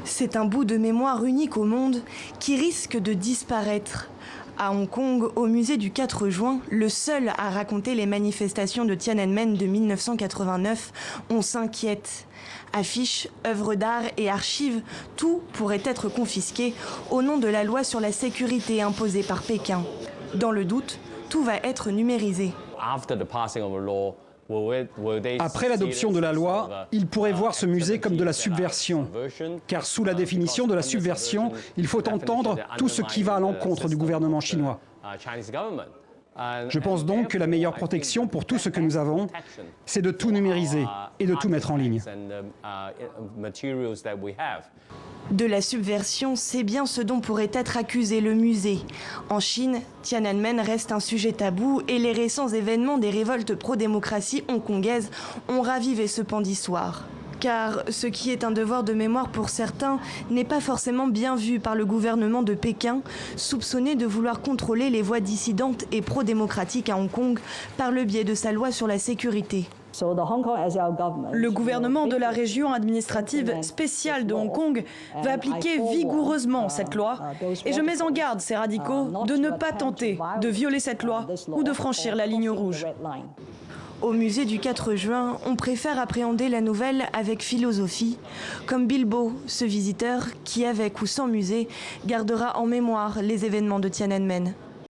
C'est un bout de mémoire unique au monde qui risque de disparaître. À Hong Kong, au musée du 4 juin, le seul à raconter les manifestations de Tiananmen de 1989, on s'inquiète. Affiches, œuvres d'art et archives, tout pourrait être confisqué au nom de la loi sur la sécurité imposée par Pékin. Dans le doute, tout va être numérisé. Après l'adoption de la loi, ils pourraient voir ce musée comme de la subversion. Car sous la définition de la subversion, il faut entendre tout ce qui va à l'encontre du gouvernement chinois. Je pense donc que la meilleure protection pour tout ce que nous avons, c'est de tout numériser et de tout mettre en ligne. De la subversion, c'est bien ce dont pourrait être accusé le musée. En Chine, Tiananmen reste un sujet tabou et les récents événements des révoltes pro-démocratie hongkongaises ont ravivé ce pan d'histoire. Car ce qui est un devoir de mémoire pour certains n'est pas forcément bien vu par le gouvernement de Pékin, soupçonné de vouloir contrôler les voix dissidentes et pro-démocratiques à Hong Kong par le biais de sa loi sur la sécurité. Le gouvernement de la région administrative spéciale de Hong Kong va appliquer vigoureusement cette loi et je mets en garde ces radicaux de ne pas tenter de violer cette loi ou de franchir la ligne rouge. Au musée du 4 juin, on préfère appréhender la nouvelle avec philosophie, comme Bilbo, ce visiteur qui, avec ou sans musée, gardera en mémoire les événements de Tiananmen.